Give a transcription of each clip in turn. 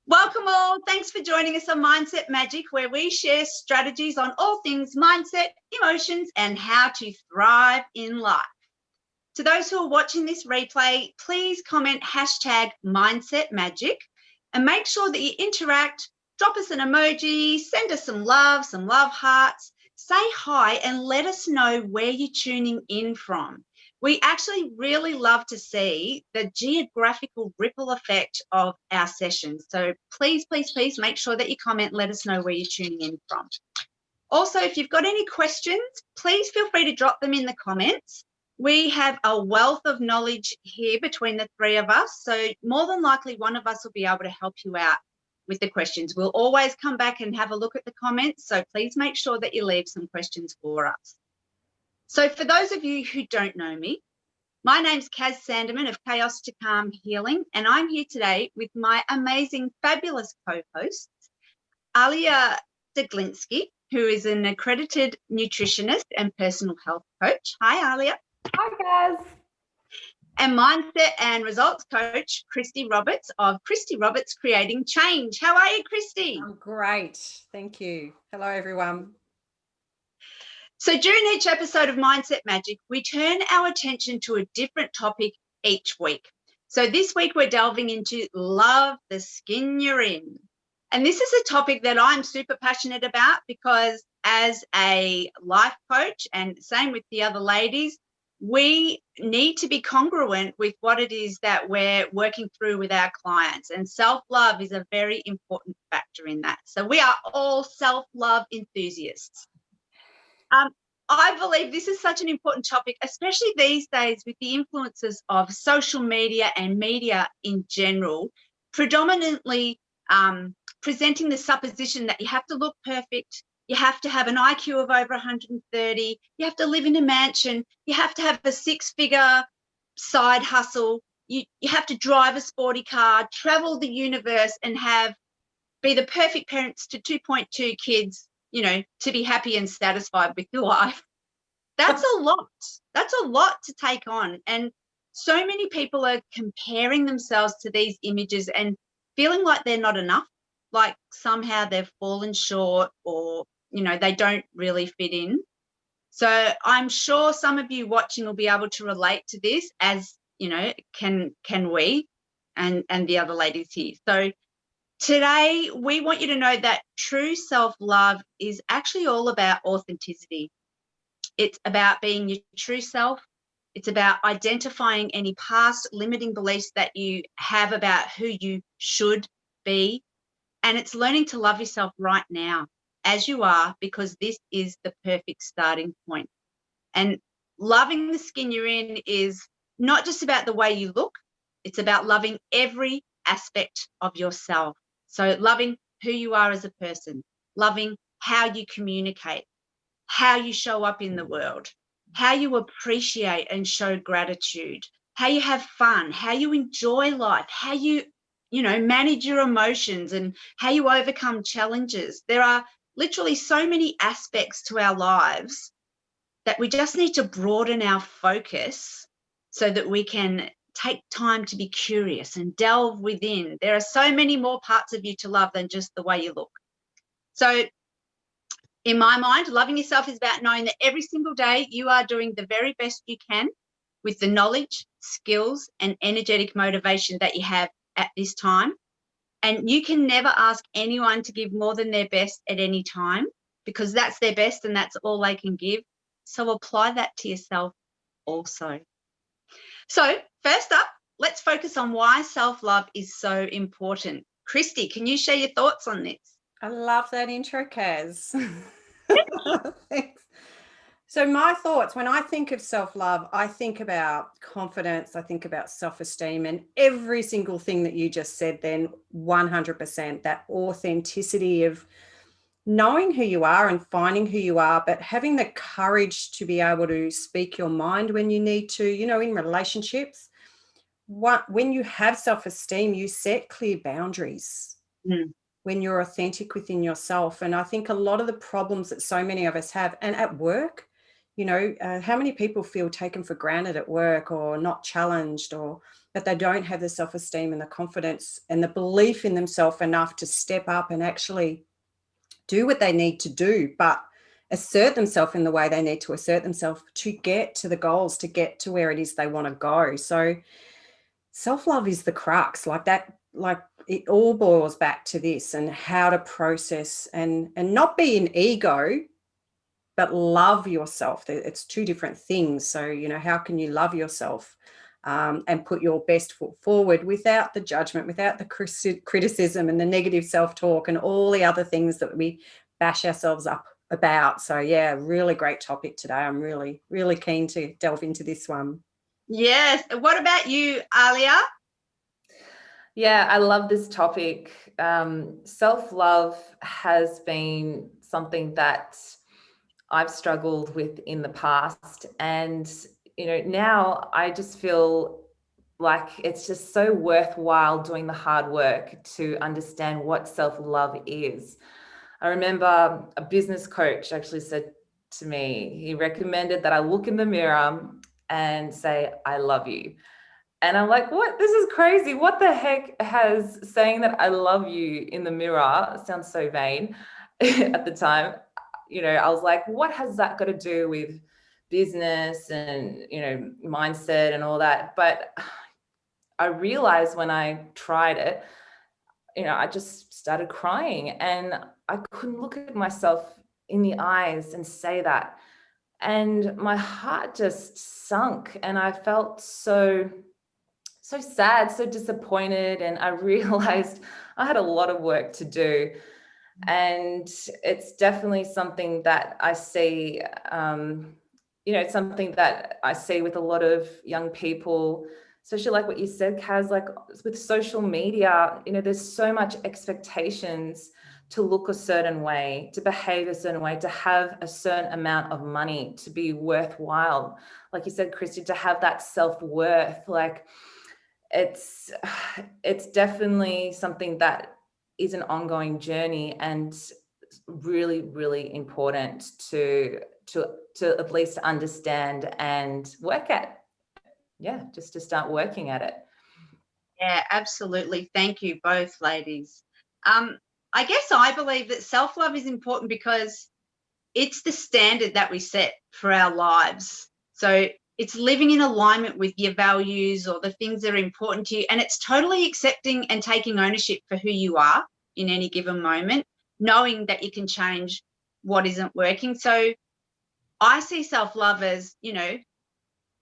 Welcome all. Thanks for joining us on Mindset Magic, where we share strategies on all things mindset, emotions, and how to thrive in life. To those who are watching this replay, please comment hashtag Mindset Magic and make sure that you interact, drop us an emoji, send us some love hearts, say hi, and let us know where you're tuning in from. We actually really love to see the geographical ripple effect of our sessions. So please make sure that you comment and let us know where you're tuning in from. Also, if you've got any questions, please feel free to drop them in the comments. We have a wealth of knowledge here between the three of us, so more than likely one of us will be able to help you out with the questions. We'll always come back and have a look at the comments, so please make sure that you leave some questions for us. So for those of you who don't know me, my name's Kaz Sanderman of Chaos to Calm Healing, and I'm here today with my amazing, fabulous co-hosts, Alia Deglinski, who is an accredited nutritionist and personal health coach. Hi, Alia. Hi, guys. And mindset and results coach, Christy Roberts of Christy Roberts Creating Change. How are you, Christy? I'm great. Thank you. Hello, everyone. So during each episode of Mindset Magic, we turn our attention to a different topic each week. So this week we're delving into love the skin you're in. And this is a topic that I'm super passionate about because as a life coach, and same with the other ladies, we need to be congruent with what it is that we're working through with our clients. And self-love is a very important factor in that. So we are all self-love enthusiasts. I believe this is such an important topic, especially these days with the influences of social media and media in general, predominantly presenting the supposition that you have to look perfect, you have to have an IQ of over 130, you have to live in a mansion, you have to have a six-figure side hustle, you have to drive a sporty car, travel the universe and be the perfect parents to 2.2 kids, you know, to be happy and satisfied with your life. That's a lot. That's a lot to take on. And so many people are comparing themselves to these images and feeling like they're not enough, like somehow they've fallen short or, you know, they don't really fit in. So I'm sure some of you watching will be able to relate to this, as, you know, can we and the other ladies here. So today, we want you to know that true self-love is actually all about authenticity. It's about being your true self. It's about identifying any past limiting beliefs that you have about who you should be. And it's learning to love yourself right now as you are, because this is the perfect starting point. And loving the skin you're in is not just about the way you look. It's about loving every aspect of yourself. So loving who you are as a person, loving how you communicate, how you show up in the world, how you appreciate and show gratitude, how you have fun, how you enjoy life, how you manage your emotions and how you overcome challenges. There are literally so many aspects to our lives that we just need to broaden our focus so that we can take time to be curious and delve within. There are so many more parts of you to love than just the way you look. So in my mind, loving yourself is about knowing that every single day you are doing the very best you can with the knowledge, skills, and energetic motivation that you have at this time. And you can never ask anyone to give more than their best at any time, because that's their best and that's all they can give. So apply that to yourself also. So first up, let's focus on why self-love is so important. Christy, can you share your thoughts on this? I love that intro, Kaz. Thanks. So my thoughts, when I think of self-love, I think about confidence, I think about self-esteem, and every single thing that you just said then, 100%, that authenticity of knowing who you are and finding who you are, but having the courage to be able to speak your mind when you need to, you know, in relationships. When you have self-esteem, you set clear boundaries. When you're authentic within yourself. And I think a lot of the problems that so many of us have, and at work, you know, how many people feel taken for granted at work or not challenged, but they don't have the self-esteem and the confidence and the belief in themselves enough to step up and actually do what they need to do, but assert themselves in the way they need to assert themselves to get to the goals, to get to where it is they want to go. So self-love is the crux, like that, like it all boils back to this, and how to process and not be an ego, but love yourself. It's two different things. So, you know, how can you love yourself and put your best foot forward without the judgment, without the criticism and the negative self-talk and all the other things that we bash ourselves up about. So yeah, really great topic today. I'm really, really keen to delve into this one. Yes. What about you, Alia? Yeah, I love this topic. Self-love has been something that I've struggled with in the past. And, you know, now I just feel like it's just so worthwhile doing the hard work to understand what self-love is. I remember a business coach actually said to me, he recommended that I look in the mirror and say, I love you. And I'm like, what? This is crazy. What the heck has saying that I love you in the mirror, sounds so vain at the time. You know, I was like, what has that got to do with business and, you know, mindset and all that? But I realized when I tried it, you know, I just started crying and I couldn't look at myself in the eyes and say that. And my heart just sunk and I felt so sad, so disappointed. And I realized I had a lot of work to do. And it's definitely something that I see, you know, it's something that I see with a lot of young people, especially like what you said, Kaz, like with social media, you know, there's so much expectations to look a certain way, to behave a certain way, to have a certain amount of money, to be worthwhile. Like you said, Christy, to have that self-worth, like it's definitely something that is an ongoing journey and really, really important to at least understand and work at. Yeah, just to start working at it. Yeah, absolutely. Thank you both, ladies. I guess I believe that self-love is important because it's the standard that we set for our lives. So it's living in alignment with your values or the things that are important to you. And it's totally accepting and taking ownership for who you are in any given moment, knowing that you can change what isn't working. So I see self-love as, you know,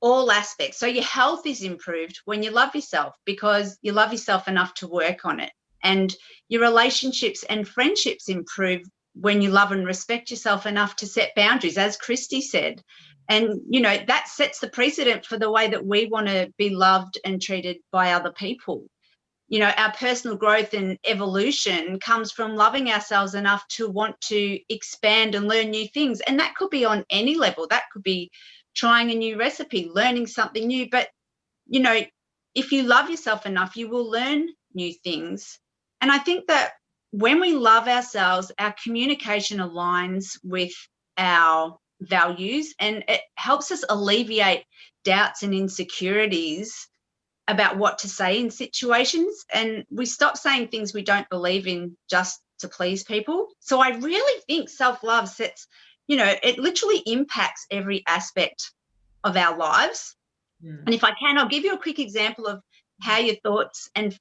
all aspects. So your health is improved when you love yourself because you love yourself enough to work on it. And your relationships and friendships improve when you love and respect yourself enough to set boundaries, as Christy said. And, you know, that sets the precedent for the way that we want to be loved and treated by other people. You know, our personal growth and evolution comes from loving ourselves enough to want to expand and learn new things. And that could be on any level. That could be trying a new recipe, learning something new. But, you know, if you love yourself enough, you will learn new things. And I think that when we love ourselves, our communication aligns with our values and it helps us alleviate doubts and insecurities about what to say in situations, and we stop saying things we don't believe in just to please people. So I really think self-love sets, you know, it literally impacts every aspect of our lives. And if I can, I'll give you a quick example of how your thoughts and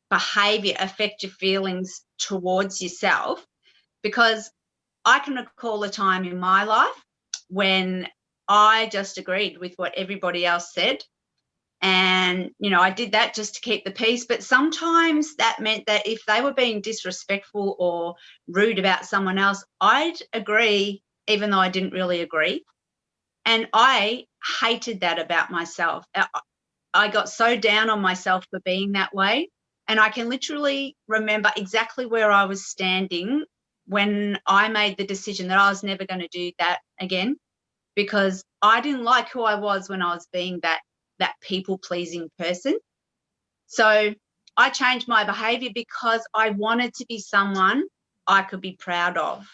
behavior affect your feelings towards yourself, because I can recall a time in my life when I just agreed with what everybody else said. And, you know, I did that just to keep the peace. But sometimes that meant that if they were being disrespectful or rude about someone else, I'd agree, even though I didn't really agree. And I hated that about myself. I got so down on myself for being that way. And I can literally remember exactly where I was standing when I made the decision that I was never going to do that again, because I didn't like who I was when I was being that people-pleasing person. So I changed my behavior because I wanted to be someone I could be proud of.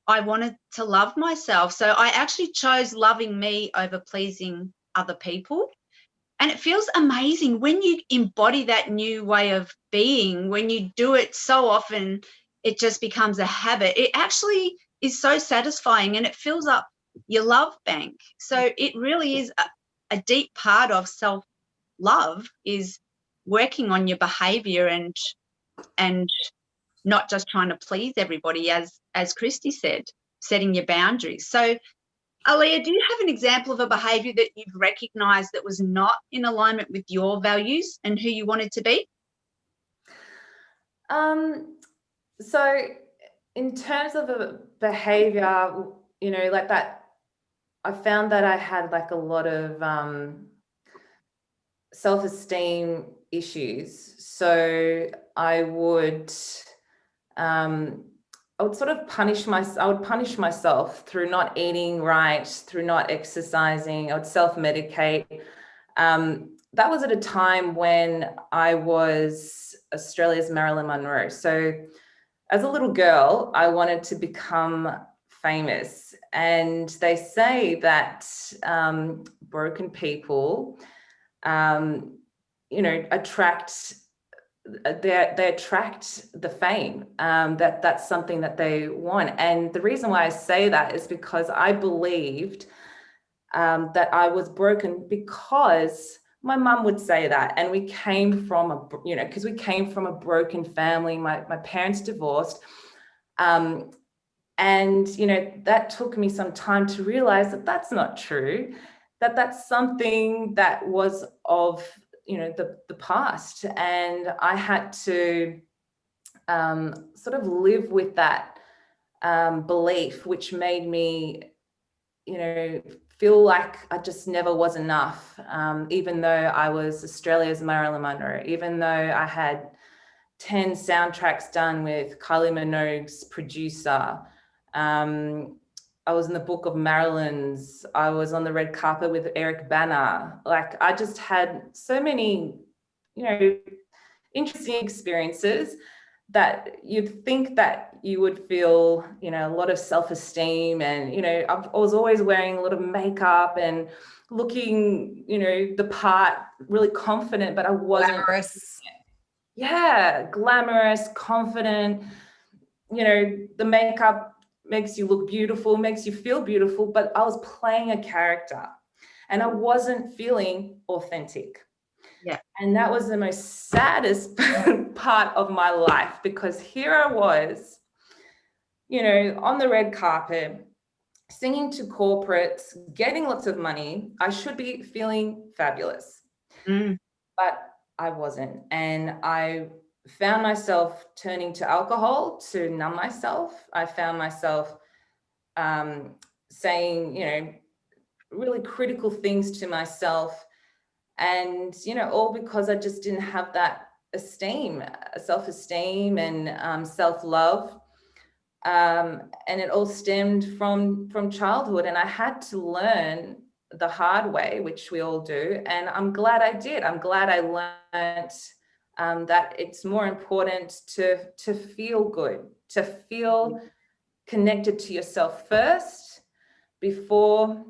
I wanted to love myself. So I actually chose loving me over pleasing other people. And it feels amazing when you embody that new way of being, when you do it so often, it just becomes a habit. It actually is so satisfying and it fills up your love bank. So it really is a deep part of self-love is working on your behavior and not just trying to please everybody, as Christy said, setting your boundaries. So Aaliyah, do you have an example of a behavior that you've recognized that was not in alignment with your values and who you wanted to be? So in terms of a behavior, like that, I found that I had like a lot of self-esteem issues. So I would sort of I would punish myself through not eating right, through not exercising. I would self-medicate. That was at a time when I was Australia's Marilyn Monroe. So as a little girl, I wanted to become famous. And they say that broken people, attract they attract the fame, that's something that they want. And the reason why I say that is because I believed that I was broken because my mum would say that, and we came from because we came from a broken family. My parents divorced, and that took me some time to realize that that's not true, that that's something that was of the past, and I had to sort of live with that belief, which made me feel like I just never was enough, even though I was Australia's Marilyn Monroe, even though I had 10 soundtracks done with Kylie Minogue's producer. I was in the Book of Marilyn's. I was on the red carpet with Eric Bana. Like, I just had so many, interesting experiences that you'd think that you would feel, a lot of self-esteem. And, I was always wearing a lot of makeup and looking, the part, really confident, but I wasn't. Glamorous. Yeah, glamorous, confident. The makeup makes you look beautiful, makes you feel beautiful, but I was playing a character and I wasn't feeling authentic. Yeah. And that was the most saddest part of my life, because here I was, on the red carpet, singing to corporates, getting lots of money. I should be feeling fabulous, but I wasn't. And I found myself turning to alcohol to numb myself. I found myself saying, really critical things to myself. And, all because I just didn't have that self-esteem and self-love. And it all stemmed from childhood. And I had to learn the hard way, which we all do. And I'm glad I did. I'm glad I learned that it's more important to feel good, to feel connected to yourself first before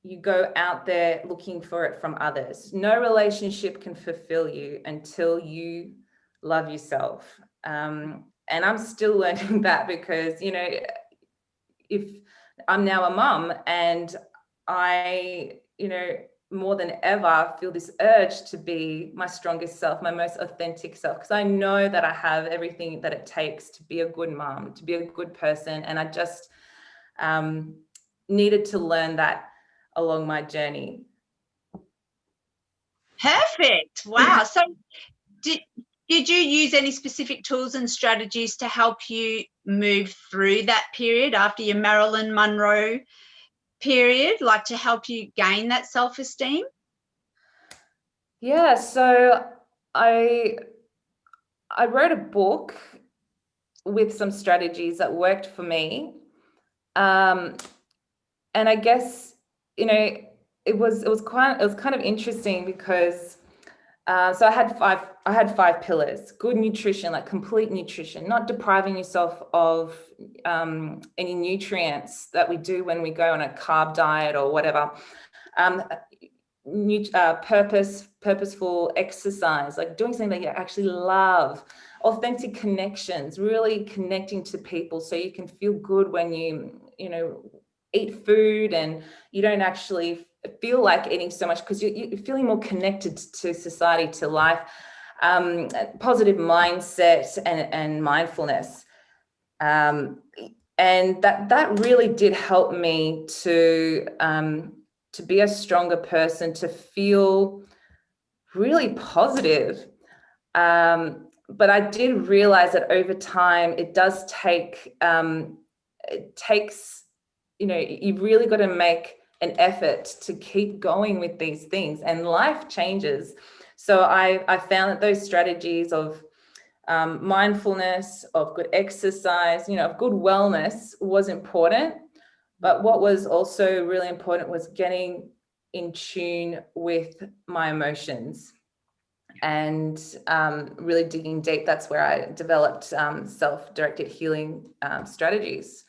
you go out there looking for it from others. No relationship can fulfill you until you love yourself. And I'm still learning that, because, if I'm now a mum, and I, more than ever feel this urge to be my strongest self, my most authentic self, because I know that I have everything that it takes to be a good mum, to be a good person. And I just needed to learn that along my journey. Perfect. Wow. So did you use any specific tools and strategies to help you move through that period after your Marilyn Monroe period, like to help you gain that self-esteem? Yeah, so I wrote a book with some strategies that worked for me. And I guess, it was kind of interesting, because so I had five pillars: good nutrition, like complete nutrition, not depriving yourself of any nutrients that we do when we go on a carb diet or whatever. purposeful exercise, like doing something that you actually love, authentic connections, really connecting to people so you can feel good when you know, eat food and you don't actually feel like eating so much because you're feeling more connected to society, to life, positive mindset and mindfulness. And that really did help me to be a stronger person, to feel really positive. But I did realize that over time, it does take, it takes, you know, you've really got to make an effort to keep going with these things, and life changes. So I found that those strategies of mindfulness, of good exercise, you know, of good wellness was important. But what was also really important was getting in tune with my emotions and really digging deep. That's where I developed self-directed healing strategies,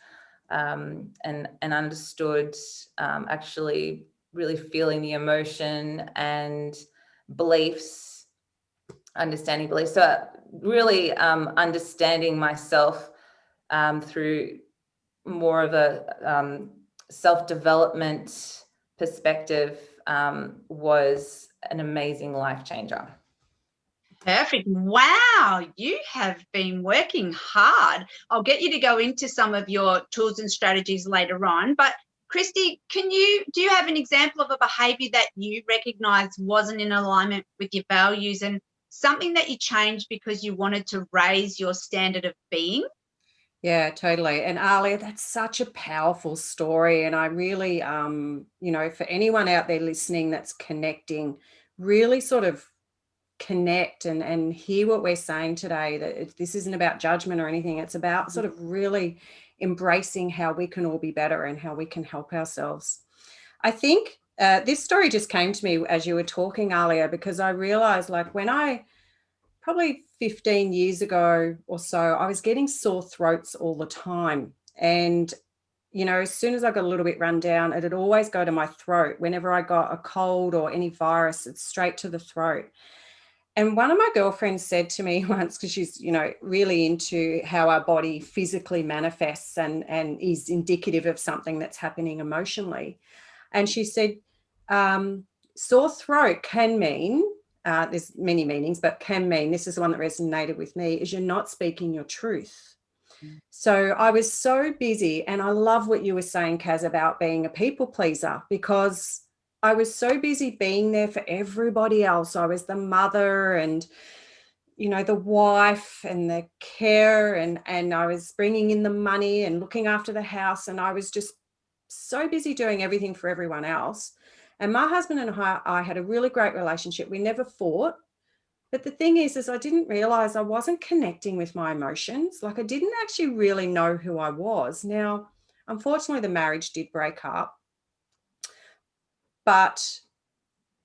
and understood actually really feeling the emotion and beliefs, understanding beliefs. So really understanding myself through more of a self-development perspective was an amazing life changer. Perfect. Wow, you have been working hard. I'll get you to go into some of your tools and strategies later on. But Christy, do you have an example of a behavior that you recognize wasn't in alignment with your values and something that you changed because you wanted to raise your standard of being? Yeah, totally. And Alia, that's such a powerful story. And I really, you know, for anyone out there listening that's connecting, really sort of connect and hear what we're saying today, that this isn't about judgment or anything. It's about sort of really embracing how we can all be better and how we can help ourselves. I think this story just came to me as you were talking, Alia, because I realized, like, when I probably 15 years ago or so, I was getting sore throats all the time. And, you know, as soon as I got a little bit run down, it'd always go to my throat. Whenever I got a cold or any virus, it's straight to the throat. And one of my girlfriends said to me once, because she's, you know, really into how our body physically manifests and is indicative of something that's happening emotionally. And she said, sore throat can mean, there's many meanings, but can mean, this is the one that resonated with me, is you're not speaking your truth. So I was so busy, and I love what you were saying, Kaz, about being a people pleaser, because I was so busy being there for everybody else. I was the mother and, you know, the wife and the care, and I was bringing in the money and looking after the house. And I was just so busy doing everything for everyone else. And my husband and I had a really great relationship. We never fought. But the thing is I didn't realize I wasn't connecting with my emotions. Like, I didn't actually really know who I was. Now, unfortunately, the marriage did break up. But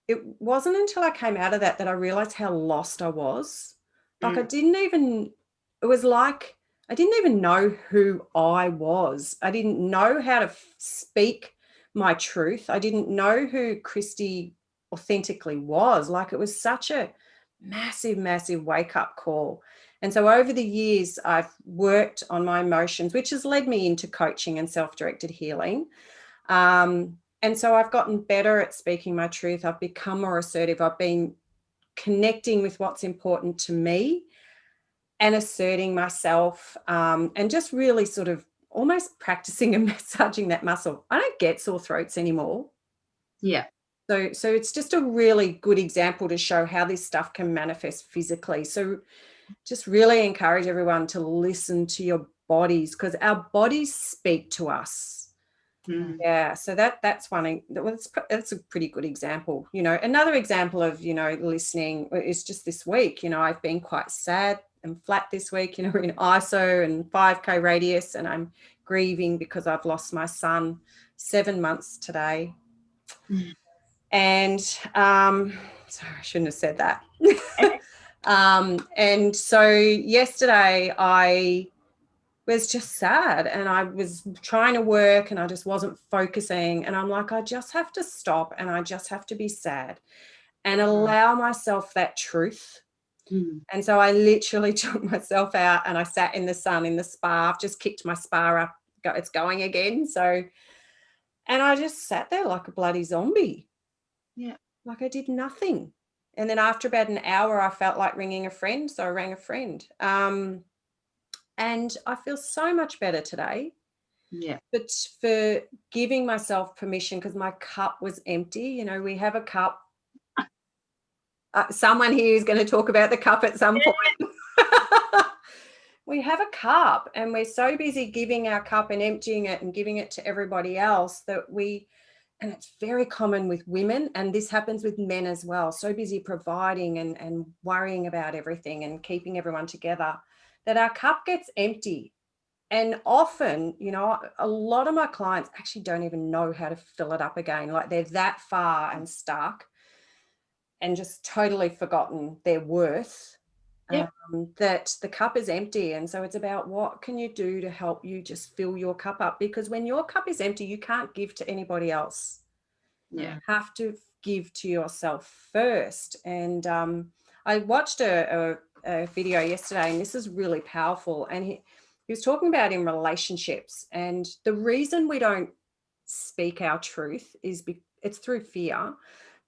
it wasn't until I came out of that I realized how lost I was. Like, it was like I didn't even know who I was. I didn't know how to speak my truth. I didn't know who Christy authentically was. Like, it was such a massive, massive wake up call. And so over the years, I've worked on my emotions, which has led me into coaching and self-directed healing. And so I've gotten better at speaking my truth. I've become more assertive. I've been connecting with what's important to me and asserting myself, and just really sort of almost practicing and massaging that muscle. I don't get sore throats anymore. Yeah. So it's just a really good example to show how this stuff can manifest physically. So just really encourage everyone to listen to your bodies, because our bodies speak to us. Yeah, so that's one. That's a pretty good example. You know, another example of, you know, listening is just this week. You know, I've been quite sad and flat this week. You know, we're in ISO and 5K radius, and I'm grieving because I've lost my son 7 months today. And sorry, I shouldn't have said that. And so yesterday I was just sad, and I was trying to work and I just wasn't focusing, and I'm like, I just have to stop and I just have to be sad and allow myself that truth. And so I literally took myself out and I sat in the sun in the spa. I've just kicked my spa up, it's going again. So, and I just sat there like a bloody zombie. Yeah. Like I did nothing. And then after about an hour, I felt like ringing a friend. So I rang a friend. And I feel so much better today. Yeah. But for giving myself permission, because my cup was empty, you know, we have a cup. Someone here is going to talk about the cup at some point. We have a cup and we're so busy giving our cup and emptying it and giving it to everybody else that and it's very common with women, and this happens with men as well, so busy providing and worrying about everything and keeping everyone together, that our cup gets empty. And often, you know, a lot of my clients actually don't even know how to fill it up again. Like they're that far and stuck and just totally forgotten their worth. Yep. That the cup is empty. And so it's about what can you do to help you just fill your cup up? Because when your cup is empty, you can't give to anybody else. Yeah. You have to give to yourself first. And I watched a video yesterday, and this is really powerful. And he was talking about in relationships. And the reason we don't speak our truth is it's through fear.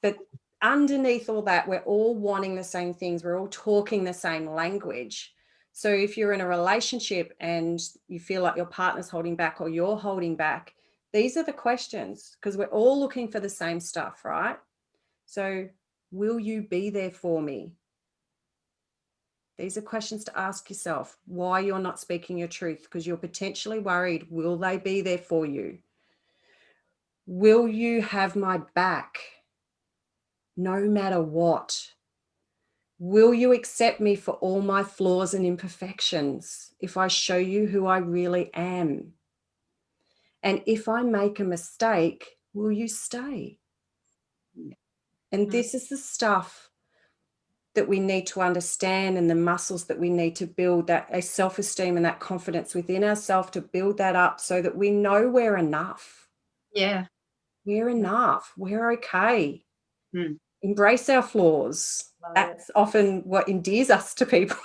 But underneath all that, we're all wanting the same things. We're all talking the same language. So if you're in a relationship and you feel like your partner's holding back or you're holding back, these are the questions, because we're all looking for the same stuff, right? So will you be there for me? These are questions to ask yourself, why you're not speaking your truth, because you're potentially worried, will they be there for you? Will you have my back no matter what? Will you accept me for all my flaws and imperfections if I show you who I really am? And if I make a mistake, will you stay? And this is the stuff that we need to understand, and the muscles that we need to build, that a self-esteem and that confidence within ourselves, to build that up so that we know we're enough. Yeah. We're enough. We're okay. Mm. Embrace our flaws. That's often what endears us to people.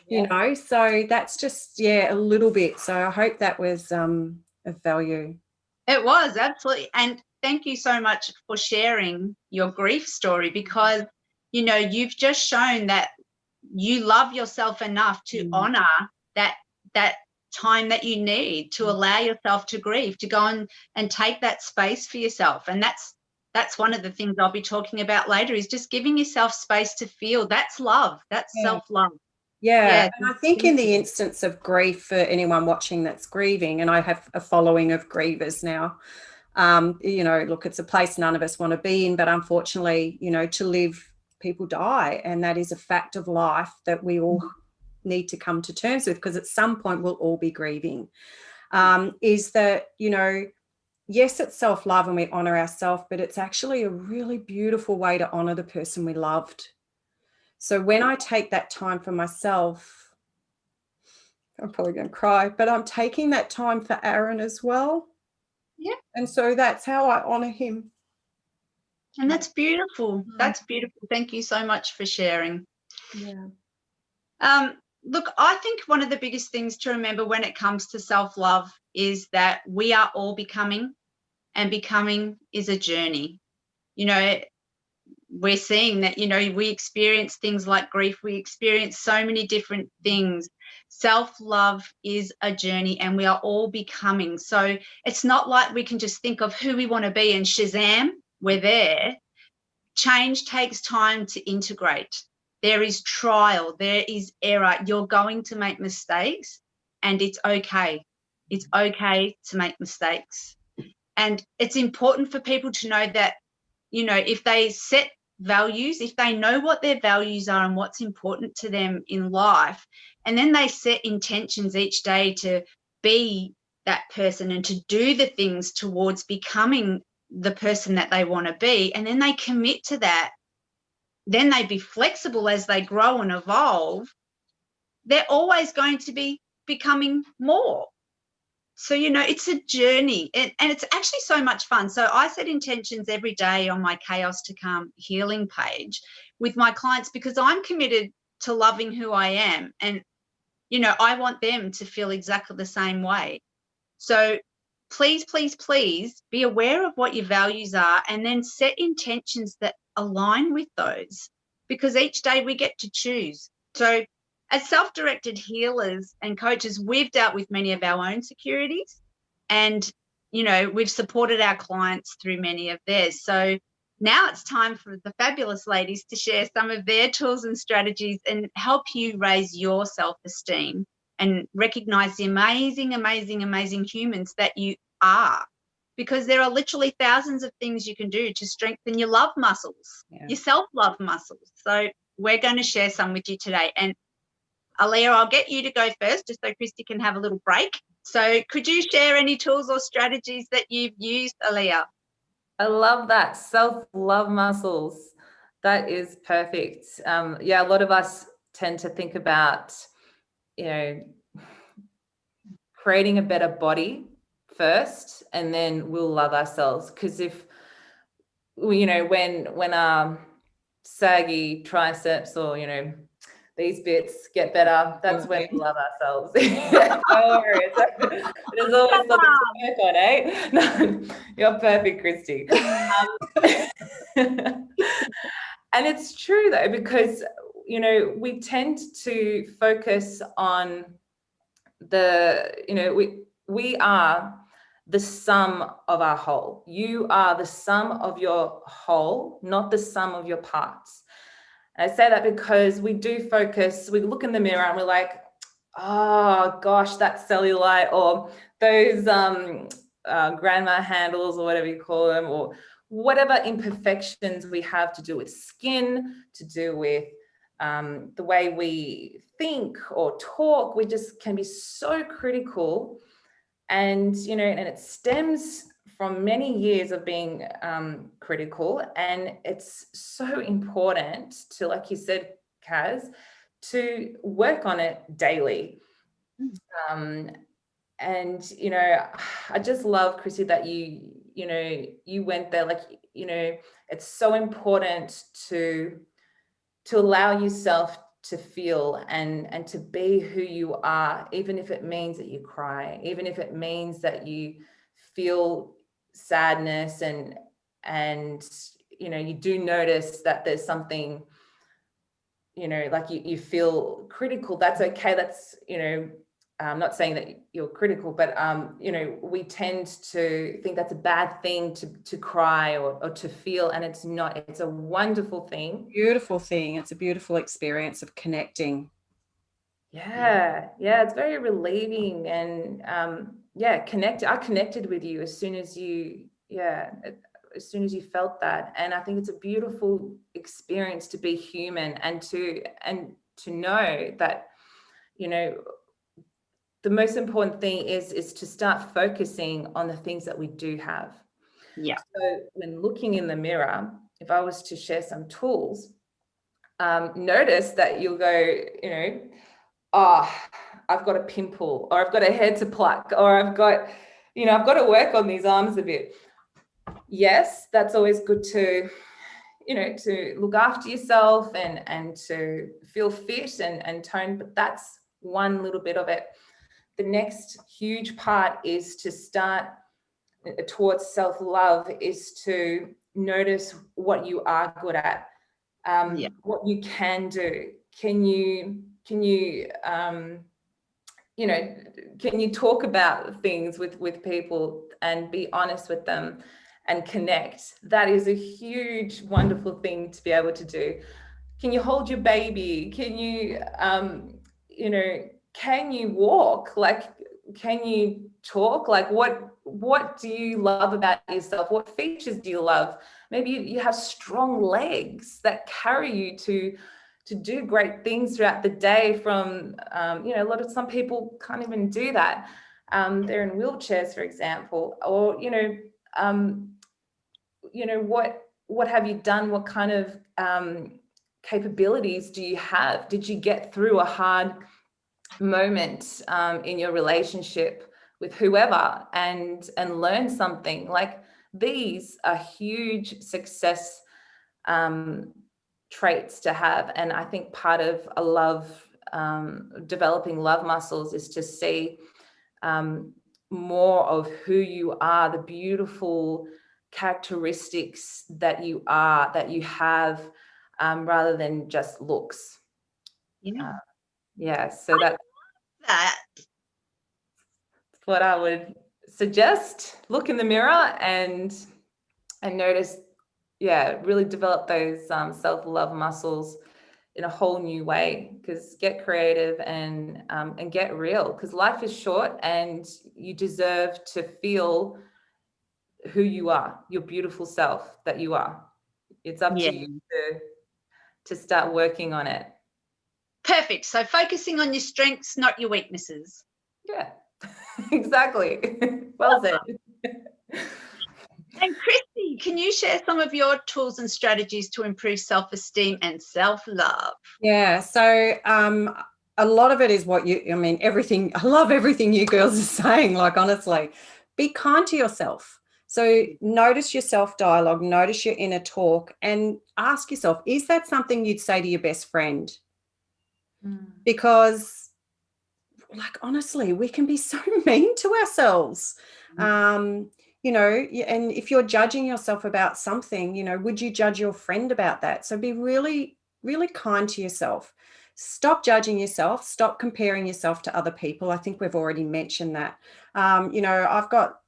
You know, so that's just, a little bit. So I hope that was of value. It was, absolutely. And thank you so much for sharing your grief story, because, you know, you've just shown that you love yourself enough to honor that time that you need to allow yourself to grieve, to go and take that space for yourself. And that's one of the things I'll be talking about later, is just giving yourself space to feel. That's love. That's self-love. Yeah. And I think in the instance of grief, for anyone watching that's grieving, and I have a following of grievers now, you know, look, it's a place none of us want to be in, but unfortunately, you know, to live, people die. And that is a fact of life that we all need to come to terms with, because at some point we'll all be grieving. Is that, you know, yes, it's self-love and we honor ourselves, but it's actually a really beautiful way to honor the person we loved. So when I take that time for myself, I'm probably going to cry, but I'm taking that time for Aaron as well. Yeah. And so that's how I honor him. And that's beautiful. That's beautiful. Thank you so much for sharing. Yeah. Look, I think one of the biggest things to remember when it comes to self-love is that we are all becoming, and becoming is a journey. You know, we're seeing that, you know, we experience things like grief. We experience so many different things. Self-love is a journey, and we are all becoming. So it's not like we can just think of who we want to be and shazam, we're there. Change takes time to integrate. There is trial, there is error. You're going to make mistakes, and it's okay. It's okay to make mistakes. And it's important for people to know that, you know, if they set values, if they know what their values are and what's important to them in life, and then they set intentions each day to be that person and to do the things towards becoming the person that they want to be, and then they commit to that, then they be flexible as they grow and evolve, they're always going to be becoming more. So, it's a journey, and it's actually so much fun. So I set intentions every day on my Chaos to Calm healing page with my clients, because I'm committed to loving who I am. And, I want them to feel exactly the same way. So please, please, please be aware of what your values are, and then set intentions that align with those, because each day we get to choose. So as self-directed healers and coaches, we've dealt with many of our own insecurities, and, we've supported our clients through many of theirs. So now it's time for the fabulous ladies to share some of their tools and strategies and help you raise your self-esteem and recognize the amazing, amazing, amazing humans that you are. Because there are literally thousands of things you can do to strengthen your love muscles, your self-love muscles. So we're going to share some with you today. And Aaliyah, I'll get you to go first, just so Christy can have a little break. So could you share any tools or strategies that you've used, Aaliyah? I love that. Self-love muscles. That is perfect. A lot of us tend to think about, creating a better body first, and then we'll love ourselves. Because if when our saggy triceps or these bits get better, that's when we love ourselves. Don't worry, there's always something to work on, eh? No, you're perfect, Christy. And it's true though, because we tend to focus on we are the sum of our whole. You are the sum of your whole, not the sum of your parts. And I say that because we look in the mirror and we're like, oh gosh, that cellulite, or those grandma handles, or whatever you call them, or whatever imperfections we have to do with skin, to do with the way we think or talk. We just can be so critical, and and it stems from many years of being critical. And it's so important to, like you said, Kaz, to work on it daily. And I just love, Chrissy, that you went there. Like, it's so important to allow yourself to feel and to be who you are, even if it means that you cry, even if it means that you feel sadness, and you do notice that there's something, like you feel critical. That's okay. That's, I'm not saying that you're critical, but we tend to think that's a bad thing to cry or to feel, and it's not. It's a wonderful thing. Beautiful thing. It's a beautiful experience of connecting. Yeah, it's very relieving. And I connected with you as soon as you felt that. And I think it's a beautiful experience to be human, and to know that the most important thing is to start focusing on the things that we do have. Yeah. So when looking in the mirror, if I was to share some tools, notice that you'll go, oh, I've got a pimple, or I've got a hair to pluck, or I've got to work on these arms a bit. Yes, that's always good to look after yourself and to feel fit and toned, but that's one little bit of it. The next huge part is to start towards self-love, is to notice what you are good at, what you can do. Can you talk about things with people and be honest with them and connect? That is a huge, wonderful thing to be able to do. Can you hold your baby? Can you, can you walk? Like, can you talk? Like, what do you love about yourself? What features do you love? Maybe you have strong legs that carry you to do great things throughout the day. From some people can't even do that. They're in wheelchairs, for example. Or what have you done? What kind of capabilities do you have? Did you get through a hard moment in your relationship with whoever and learn something. Like, these are huge success traits to have. And I think part of a love, developing love muscles, is to see more of who you are, the beautiful characteristics that you are, that you have, rather than just looks. Yeah. So that's That. what I would suggest. Look in the mirror and notice, really develop those self-love muscles in a whole new way. Because get creative and get real, because life is short and you deserve to feel who you are, your beautiful self that you are. It's up to you to start working on it. Perfect. So focusing on your strengths, not your weaknesses. Yeah, exactly. Well said. And Christy, can you share some of your tools and strategies to improve self-esteem and self-love? Yeah. So a lot of it is everything. I love everything you girls are saying. Like, honestly, be kind to yourself. So notice your self-dialogue, notice your inner talk, and ask yourself, is that something you'd say to your best friend? Because, like, honestly, we can be so mean to ourselves. And if you're judging yourself about something, would you judge your friend about that? So be really, really kind to yourself. Stop judging yourself. Stop comparing yourself to other people. I think we've already mentioned that. I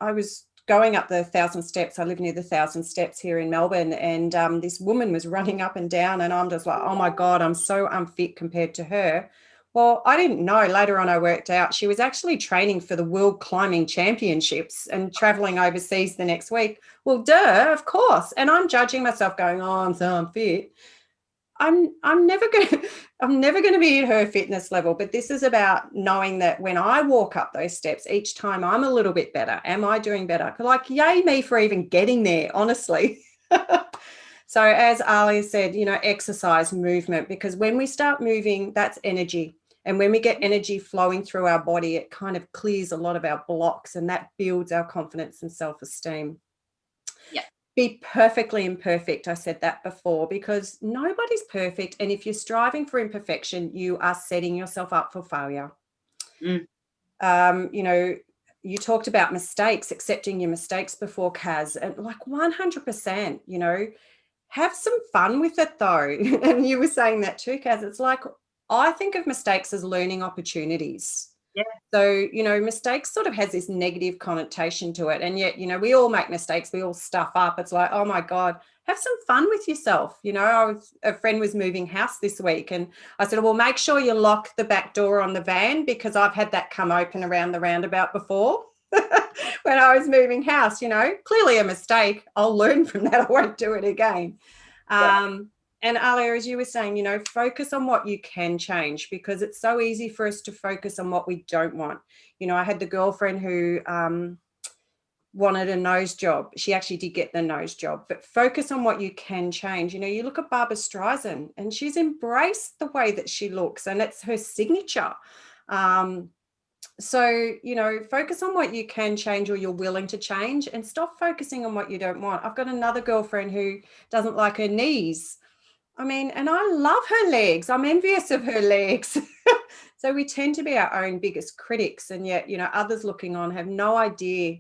was going up the 1,000 steps. I live near the 1,000 steps here in Melbourne, and this woman was running up and down, and I'm just like, oh my God, I'm so unfit compared to her. Well, I didn't know. Later on, I worked out she was actually training for the World Climbing Championships and traveling overseas the next week. Well, duh, of course. And I'm judging myself, going, "Oh, I'm so unfit." I'm never going to be at her fitness level. But this is about knowing that when I walk up those steps, each time I'm a little bit better. Am I doing better? Like, yay me for even getting there, honestly. So as Alia said, exercise, movement, because when we start moving, that's energy. And when we get energy flowing through our body, it kind of clears a lot of our blocks, and that builds our confidence and self-esteem. Yeah. Be perfectly imperfect. I said that before, because nobody's perfect. And if you're striving for imperfection, you are setting yourself up for failure. You talked about mistakes, accepting your mistakes before, Kaz, and like 100%, have some fun with it though. And you were saying that too, Kaz. It's like, I think of mistakes as learning opportunities. Yeah. So, mistakes sort of has this negative connotation to it. And yet, we all make mistakes. We all stuff up. It's like, oh my God, have some fun with yourself. A friend was moving house this week, and I said, well, make sure you lock the back door on the van, because I've had that come open around the roundabout before. When I was moving house, clearly a mistake. I'll learn from that. I won't do it again. And Alia, as you were saying, focus on what you can change, because it's so easy for us to focus on what we don't want. I had the girlfriend who wanted a nose job. She actually did get the nose job, but focus on what you can change. You look at Barbara Streisand, and she's embraced the way that she looks, and it's her signature. So, focus on what you can change or you're willing to change, and stop focusing on what you don't want. I've got another girlfriend who doesn't like her knees. And I love her legs. I'm envious of her legs. So we tend to be our own biggest critics, and yet, others looking on have no idea.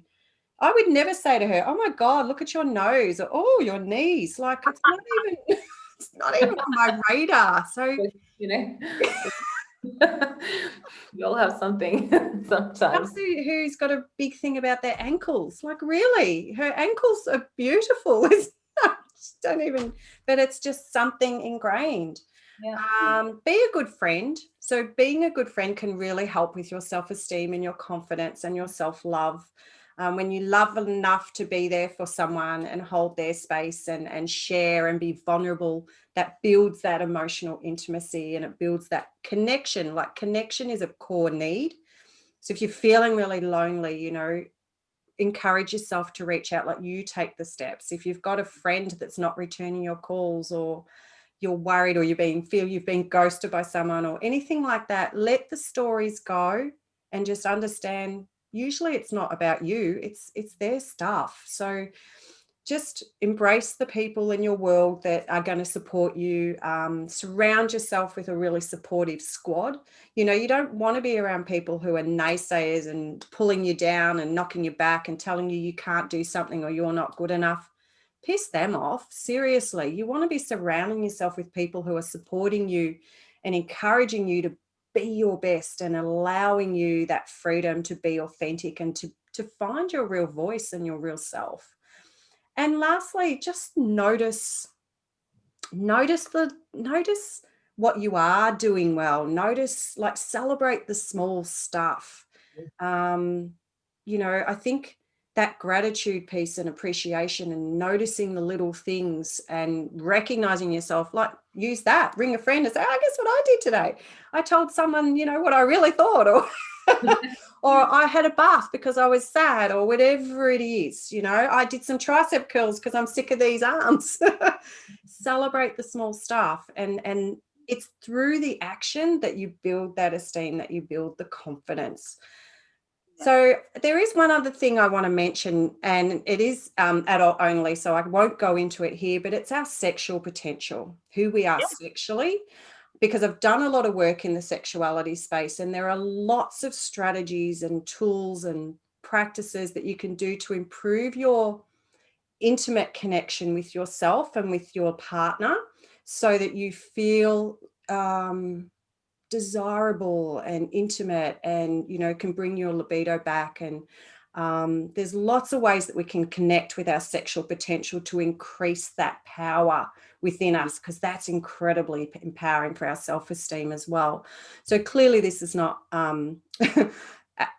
I would never say to her, oh my God, look at your nose, or, oh, your knees. Like, it's not even on my radar. So, we all have something sometimes. Who's got a big thing about their ankles? Like, really, her ankles are beautiful. Don't even, but it's just something ingrained. Be a good friend. So being a good friend can really help with your self-esteem and your confidence and your self-love. When you love enough to be there for someone and hold their space and share and be vulnerable, that builds that emotional intimacy, and it builds that connection. Like, connection is a core need. So if you're feeling really lonely, encourage yourself to reach out. Like, you take the steps. If you've got a friend that's not returning your calls, or you're worried or feel you've been ghosted by someone or anything like that, let the stories go and just understand usually it's not about you, it's their stuff. So just embrace the people in your world that are going to support you. Surround yourself with a really supportive squad. You know, you don't want to be around people who are naysayers and pulling you down and knocking you back and telling you you can't do something or you're not good enough. Piss them off. Seriously, you want to be surrounding yourself with people who are supporting you and encouraging you to be your best and allowing you that freedom to be authentic and to find your real voice and your real self. And lastly, just notice what you are doing well. Notice, like, celebrate the small stuff. You know, I think that gratitude piece and appreciation and noticing the little things and recognizing yourself, like, use that, ring a friend and say, oh, guess what I did today? I told someone, you know, what I really thought, or or I had a bath because I was sad, or whatever it is. You know, I did some tricep curls because I'm sick of these arms. Celebrate the small stuff, and it's through the action that you build that esteem, that you build the confidence. So there is one other thing I want to mention, and it is adult only, so I won't go into it here, but it's our sexual potential, who we are sexually, because I've done a lot of work in the sexuality space, and there are lots of strategies and tools and practices that you can do to improve your intimate connection with yourself and with your partner so that you feel desirable and intimate, and you know, can bring your libido back. And there's lots of ways that we can connect with our sexual potential to increase that power within us, because that's incredibly empowering for our self-esteem as well. So clearly this is not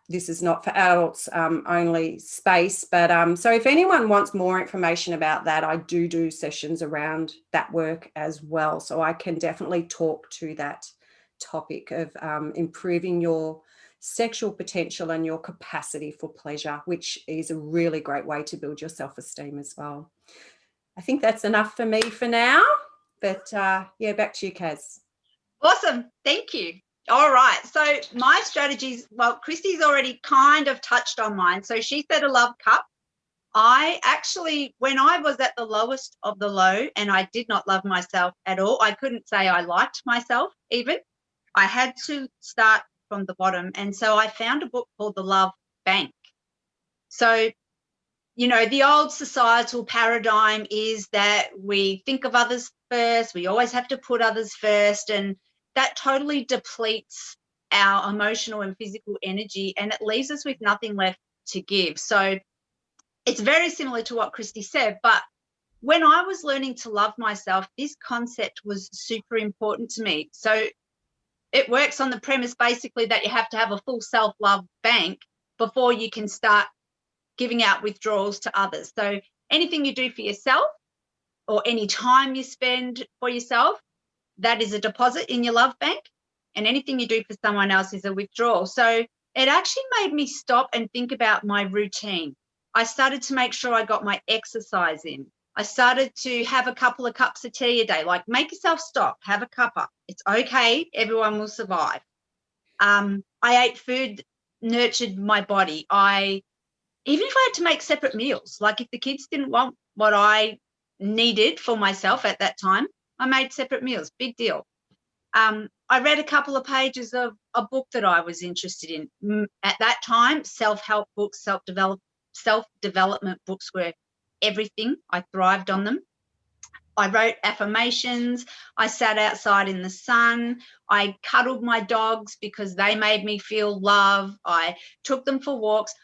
this is not for adults only space, but so if anyone wants more information about that, I do sessions around that work as well, so I can definitely talk to that topic of improving your sexual potential and your capacity for pleasure, which is a really great way to build your self-esteem as well. I think that's enough for me for now, but yeah, back to you, Kaz. Awesome. Thank you. All right. So my strategies, well, Christy's already kind of touched on mine. So she said a love cup. I actually, when I was at the lowest of the low and I did not love myself at all, I couldn't say I liked myself even. I had to start from the bottom. And so I found a book called The Love Bank. So, you know, the old societal paradigm is that we think of others first. We always have to put others first. And that totally depletes our emotional and physical energy, and it leaves us with nothing left to give. So it's very similar to what Christy said, but when I was learning to love myself, this concept was super important to me. So it works on the premise basically that you have to have a full self-love bank before you can start giving out withdrawals to others. So anything you do for yourself or any time you spend for yourself, that is a deposit in your love bank, and anything you do for someone else is a withdrawal. So it actually made me stop and think about my routine. I started to make sure I got my exercise in. I started to have a couple of cups of tea a day. Like, make yourself stop, have a cuppa. It's okay. Everyone will survive. I ate food, nurtured my body. Even if I had to make separate meals, like if the kids didn't want what I needed for myself at that time, I made separate meals. Big deal. I read a couple of pages of a book that I was interested in. At that time, self-help books, self-development books were everything. I thrived on them. I wrote affirmations. I sat outside in the sun. I cuddled my dogs because they made me feel love. I took them for walks.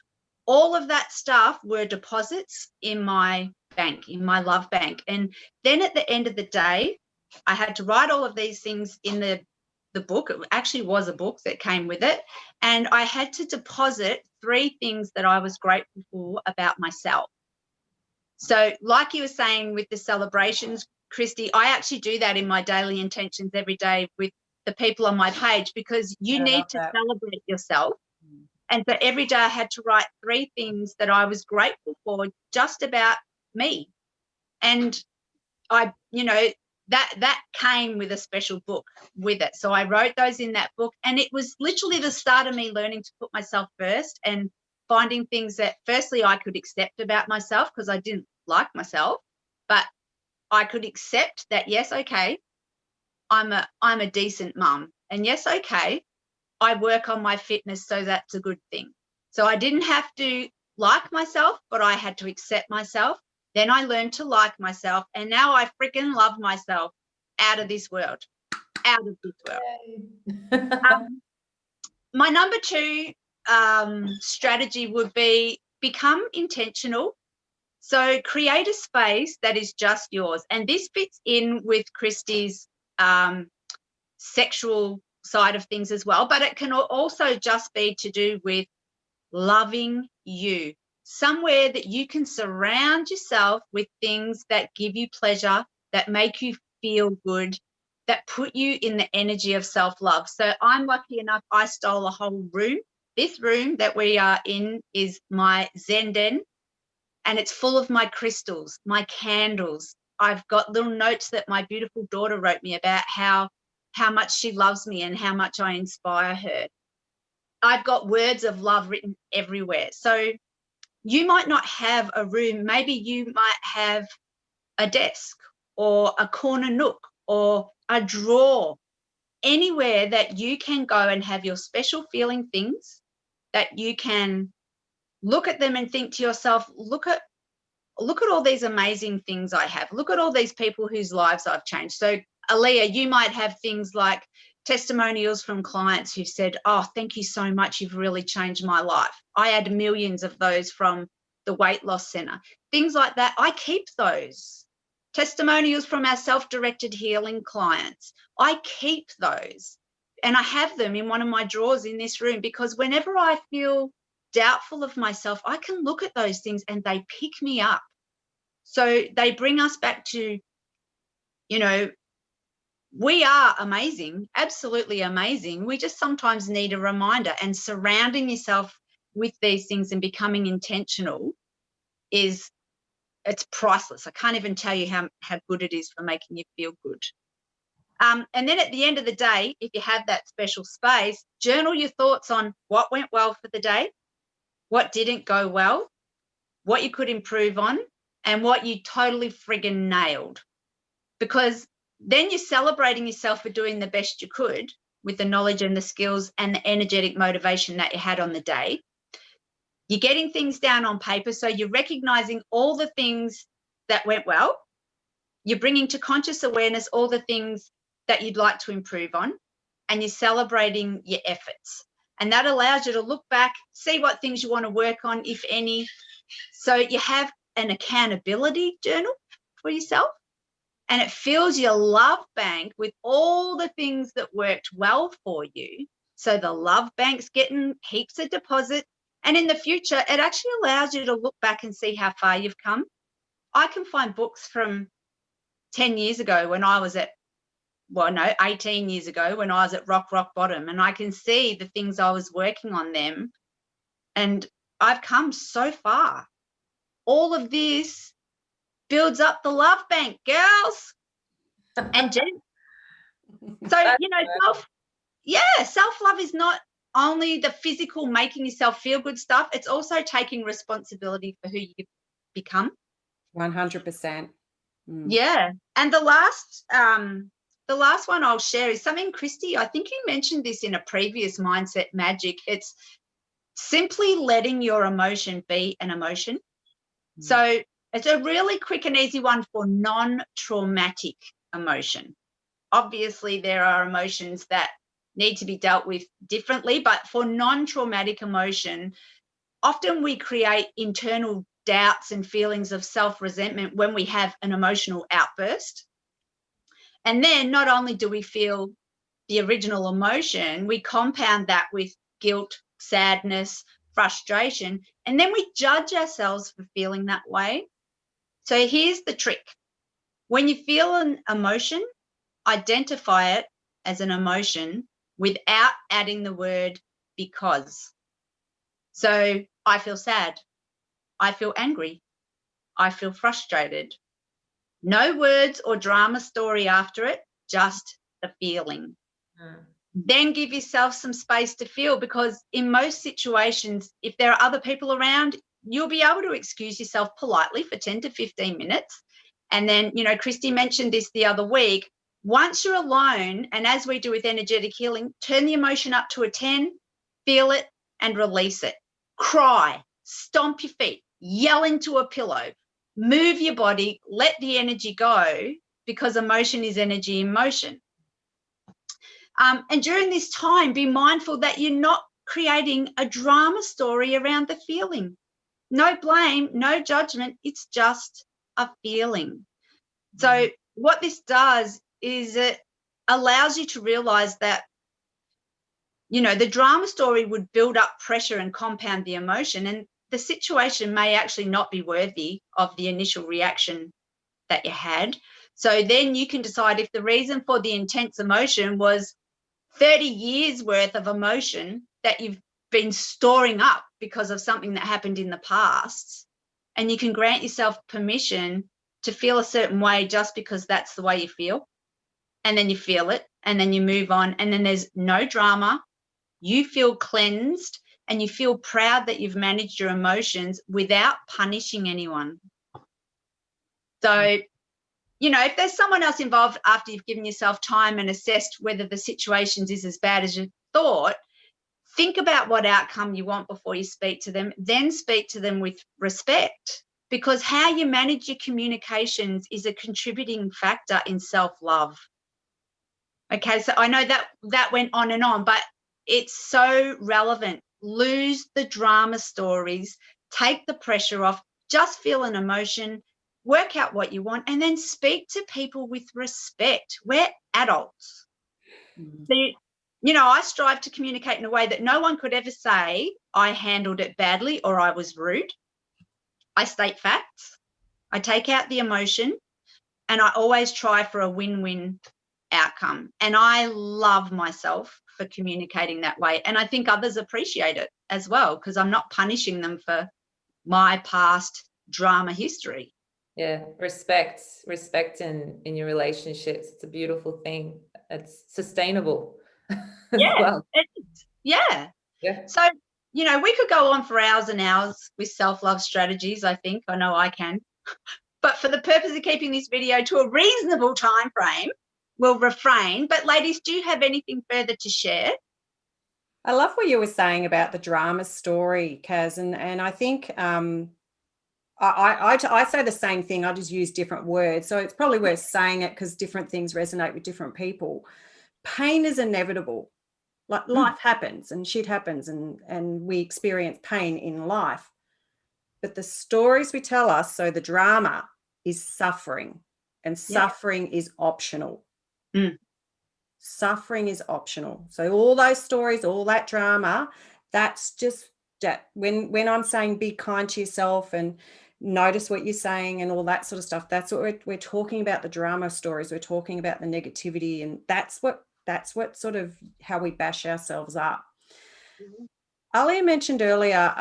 All of that stuff were deposits in my bank, in my love bank. And then at the end of the day, I had to write all of these things in the book. It actually was a book that came with it. And I had to deposit 3 things that I was grateful for about myself. So like you were saying with the celebrations, Christy, I actually do that in my daily intentions every day with the people on my page, because you need to celebrate yourself. And so every day I had to write 3 things that I was grateful for just about me. And I, you know, that came with a special book with it. So I wrote those in that book, and it was literally the start of me learning to put myself first and finding things that firstly I could accept about myself, because I didn't like myself, but I could accept that, yes, okay, I'm a decent mum, and yes, okay, I work on my fitness, so that's a good thing. So I didn't have to like myself, but I had to accept myself. Then I learned to like myself, and now I freaking love myself out of this world, out of this world. My number 2 strategy would be become intentional. So create a space that is just yours. And this fits in with Christy's sexual side of things as well, but it can also just be to do with loving you. Somewhere that you can surround yourself with things that give you pleasure, that make you feel good, that put you in the energy of self-love. So I'm lucky enough, I stole a whole room. This room that we are in is my Zen den, and it's full of my crystals, my candles. I've got little notes that my beautiful daughter wrote me about how much she loves me and how much I inspire her. I've got words of love written everywhere. So you might not have a room. Maybe you might have a desk or a corner nook or a drawer, anywhere that you can go and have your special feeling things, that you can look at them and think to yourself, look at all these amazing things I have. Look at all these people whose lives I've changed. So, Aaliyah, you might have things like testimonials from clients who've said, oh, thank you so much. You've really changed my life. I had millions of those from the weight loss center. Things like that. I keep those. Testimonials from our self-directed healing clients. I keep those. And I have them in one of my drawers in this room, because whenever I feel doubtful of myself, I can look at those things and they pick me up. So they bring us back to, we are amazing, absolutely amazing. We just sometimes need a reminder, and surrounding yourself with these things and becoming intentional it's priceless. I can't even tell you how good it is for making you feel good. And then at the end of the day, if you have that special space, journal your thoughts on what went well for the day, what didn't go well, what you could improve on, and what you totally friggin' nailed. Because then you're celebrating yourself for doing the best you could with the knowledge and the skills and the energetic motivation that you had on the day. You're getting things down on paper, so you're recognizing all the things that went well. You're bringing to conscious awareness all the things that you'd like to improve on, and you're celebrating your efforts. And that allows you to look back, see what things you want to work on, if any. So you have an accountability journal for yourself, and it fills your love bank with all the things that worked well for you. So the love bank's getting heaps of deposit. And in the future, it actually allows you to look back and see how far you've come. I can find books from 10 years ago when I was 18 years ago when I was at rock bottom, and I can see the things I was working on them, and I've come so far. All of this builds up the love bank, girls and gents. So, self-love is not only the physical making yourself feel good stuff, it's also taking responsibility for who you become. 100%. Yeah. And the last one I'll share is something, Christy, I think you mentioned this in a previous Mindset Magic. It's simply letting your emotion be an emotion. So it's a really quick and easy one for non-traumatic emotion. Obviously, there are emotions that need to be dealt with differently, but for non-traumatic emotion, often we create internal doubts and feelings of self-resentment when we have an emotional outburst. And then not only do we feel the original emotion, we compound that with guilt, sadness, frustration, and then we judge ourselves for feeling that way. So here's the trick. When you feel an emotion, identify it as an emotion without adding the word because. So I feel sad. I feel angry. I feel frustrated. No words or drama story after it, just the feeling. Then give yourself some space to feel, because in most situations, if there are other people around, you'll be able to excuse yourself politely for 10 to 15 minutes. And then, you know, Christy mentioned this the other week. Once you're alone, and as we do with energetic healing, turn the emotion up to a 10, feel it and release it. Cry, stomp your feet, yell into a pillow, move your body, let the energy go, because emotion is energy in motion. And during this time, be mindful that you're not creating a drama story around the feeling. No blame, no judgment. It's just a feeling. So what this does is it allows you to realize that, you know, the drama story would build up pressure and compound the emotion, and the situation may actually not be worthy of the initial reaction that you had. So then you can decide if the reason for the intense emotion was 30 years worth of emotion that you've been storing up because of something that happened in the past. And you can grant yourself permission to feel a certain way just because that's the way you feel. And then you feel it, and then you move on, and then there's no drama. You feel cleansed, and you feel proud that you've managed your emotions without punishing anyone. So, you know, if there's someone else involved after you've given yourself time and assessed whether the situation is as bad as you thought, think about what outcome you want before you speak to them, then speak to them with respect, because how you manage your communications is a contributing factor in self-love. Okay, so I know that went on and on, but it's so relevant. Lose the drama stories, take the pressure off, just feel an emotion, work out what you want, and then speak to people with respect. We're adults. So, you know, I strive to communicate in a way that no one could ever say I handled it badly or I was rude. I state facts, I take out the emotion, and I always try for a win-win outcome. And I love myself for communicating that way. And I think others appreciate it as well, because I'm not punishing them for my past drama history. Yeah, respect in your relationships. It's a beautiful thing. It's sustainable as well. Yeah. So, you know, we could go on for hours and hours with self-love strategies, I think. I know I can. But for the purpose of keeping this video to a reasonable time frame, we'll refrain. But ladies, do you have anything further to share? I love what you were saying about the drama story, Kaz, and I think I say the same thing. I just use different words, so it's probably worth saying it because different things resonate with different people. Pain is inevitable. Like life happens and shit happens, and we experience pain in life. But the stories we tell us, so the drama is suffering, and suffering is optional. Suffering is optional. So all those stories, all that drama, that's just that. When I'm saying be kind to yourself and notice what you're saying and all that sort of stuff, that's what we're talking about, the drama stories. We're talking about the negativity, and that's what sort of how we bash ourselves up. Alia mentioned earlier,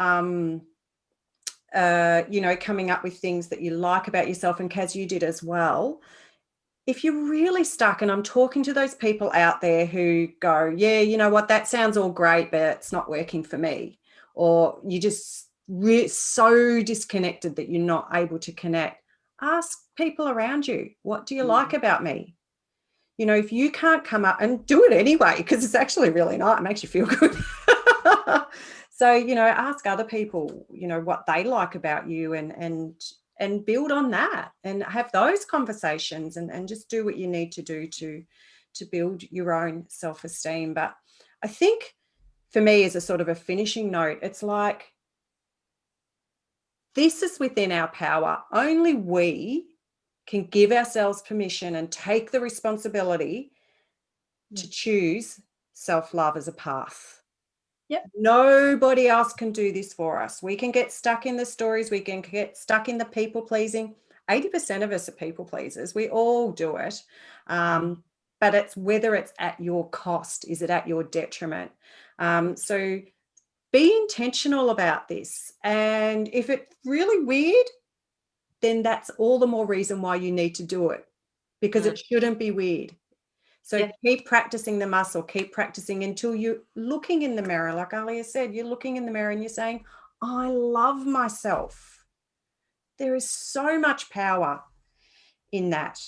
you know, coming up with things that you like about yourself, and Kaz, you did as well. If you're really stuck, and I'm talking to those people out there who go, yeah, you know what, that sounds all great, but it's not working for me, or you just so disconnected that you're not able to connect, ask people around you, what do you like about me? You know, if you can't come up, and do it anyway, because it's actually really nice, it makes you feel good. So, you know, ask other people, you know, what they like about you, and build on that, and have those conversations, and just do what you need to do to build your own self-esteem. But I think for me, as a sort of a finishing note, it's like, this is within our power. Only we can give ourselves permission and take the responsibility to choose self-love as a path. Nobody else can do this for us. We can get stuck in the stories. We can get stuck in the people pleasing. 80% of us are people pleasers. We all do it. But it's whether it's at your cost. Is it at your detriment? So be intentional about this. And if it's really weird, then that's all the more reason why you need to do it, because it shouldn't be weird. So keep practicing the muscle, keep practicing until you're looking in the mirror. Like Alia said, you're looking in the mirror and you're saying, I love myself. There is so much power in that,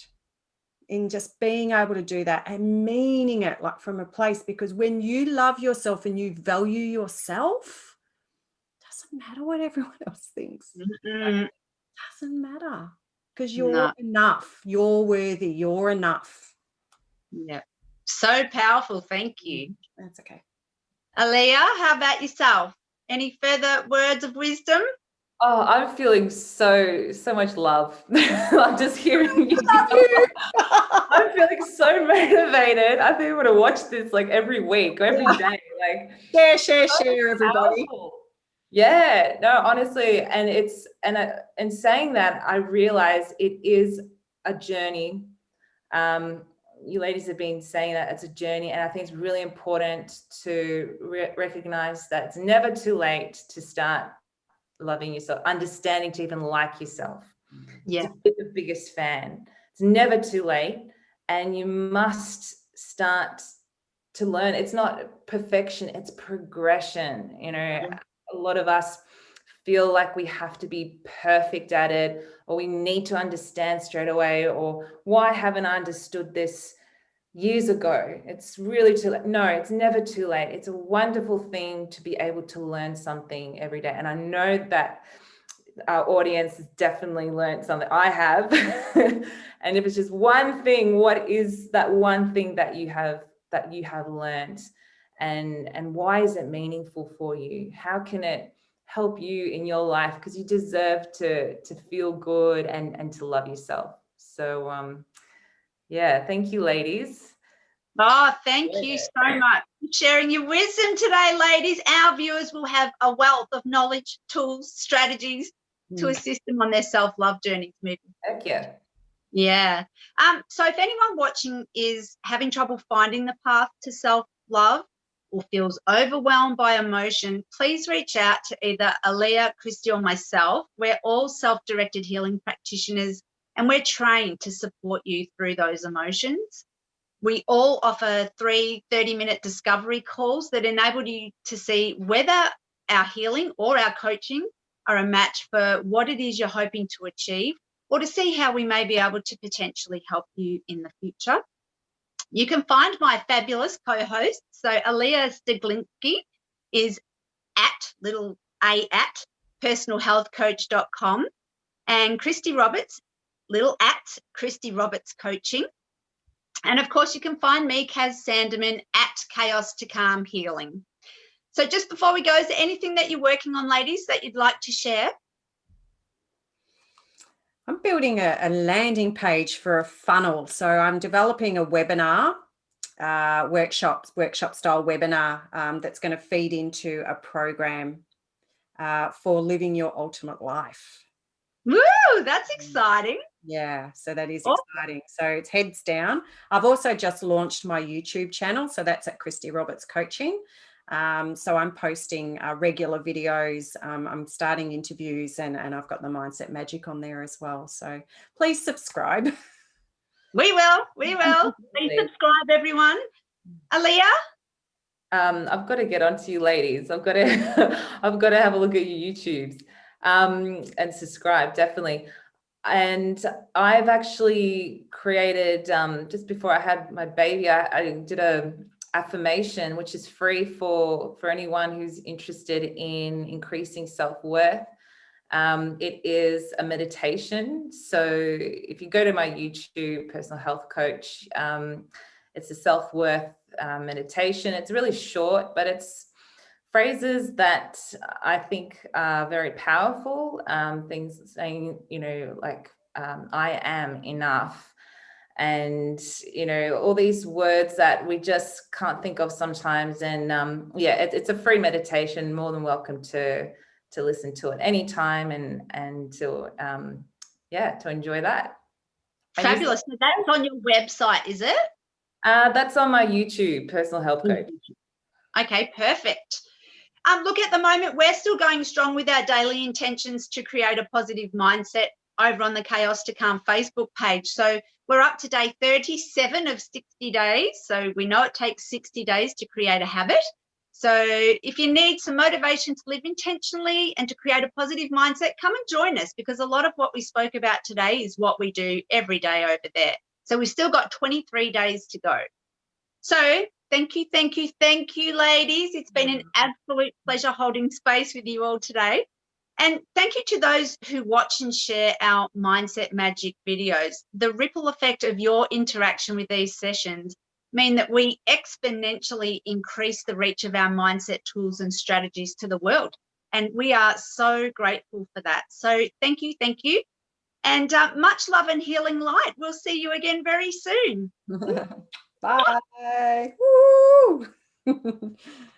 in just being able to do that and meaning it like from a place, because when you love yourself and you value yourself, it doesn't matter what everyone else thinks. It doesn't matter, because you're enough. You're worthy. You're enough. Yeah. So powerful. Thank you. That's okay. Aaliyah, how about yourself? Any further words of wisdom? Oh, I'm feeling so much love. I'm just hearing you. I'm feeling so motivated. I think I'm going to watch this like every week or every day. Like share everybody. Powerful. Yeah, no, honestly, and it's and saying that, I realize it is a journey. You ladies have been saying that it's a journey, and I think it's really important to recognize that it's never too late to start loving yourself, understanding to even like yourself. Yeah. To be the biggest fan. It's never too late, and you must start to learn. It's not perfection, it's progression. You know, a lot of us feel like we have to be perfect at it, or we need to understand straight away, or why haven't I understood this years ago? It's really too late. No, it's never too late. It's a wonderful thing to be able to learn something every day. And I know that our audience has definitely learned something. I have. And if it's just one thing, what is that one thing that you have learned, and why is it meaningful for you? How can it help you in your life? Because you deserve to feel good and to love yourself. So yeah, thank you, ladies. Oh, thank you so much for sharing your wisdom today, ladies. Our viewers will have a wealth of knowledge, tools, strategies to assist them on their self-love journeys moving. Heck yeah. Yeah. So if anyone watching is having trouble finding the path to self-love or feels overwhelmed by emotion, please reach out to either Aaliyah, Christy, or myself. We're all self-directed healing practitioners, and we're trained to support you through those emotions. We all offer 3 30-minute discovery calls that enable you to see whether our healing or our coaching are a match for what it is you're hoping to achieve, or to see how we may be able to potentially help you in the future. You can find my fabulous co-host. So Aaliyah Steglinski is at personalhealthcoach.com, and Christy Roberts, Christy Roberts Coaching. And of course, you can find me, Kaz Sanderman, at Chaos to Calm Healing. So just before we go, is there anything that you're working on, ladies, that you'd like to share? I'm building a landing page for a funnel. So I'm developing a webinar, workshop style webinar that's going to feed into a program for living your ultimate life. Woo, that's exciting. Yeah, so that is exciting. So it's heads down. I've also just launched my YouTube channel. So that's at Christy Roberts Coaching. So I'm posting regular videos. I'm starting interviews, and I've got the Mindset Magic on there as well. So please subscribe. We will. Please subscribe, everyone. Aaliyah? I've got to get onto you ladies. I've got to have a look at your YouTubes and subscribe, definitely. And I've actually created, just before I had my baby, I did a affirmation, which is free for anyone who's interested in increasing self-worth. It is a meditation. So if you go to my YouTube, Personal Health Coach, it's a self-worth meditation. It's really short, but it's phrases that I think are very powerful. Things saying, like, I am enough. And, all these words that we just can't think of sometimes. And it's a free meditation. More than welcome to listen to it anytime and to enjoy that. Fabulous. So that's on your website, is it? That's on my YouTube, Personal Health Coach. Okay, perfect. Look, at the moment, we're still going strong with our daily intentions to create a positive mindset over on the Chaos to Calm Facebook page. So we're up to day 37 of 60 days. So we know it takes 60 days to create a habit. So if you need some motivation to live intentionally and to create a positive mindset, come and join us, because a lot of what we spoke about today is what we do every day over there. So we've still got 23 days to go. So thank you, ladies. It's been an absolute pleasure holding space with you all today. And thank you to those who watch and share our Mindset Magic videos. The ripple effect of your interaction with these sessions mean that we exponentially increase the reach of our mindset tools and strategies to the world. And we are so grateful for that. So thank you. And much love and healing light. We'll see you again very soon. Bye. Woo!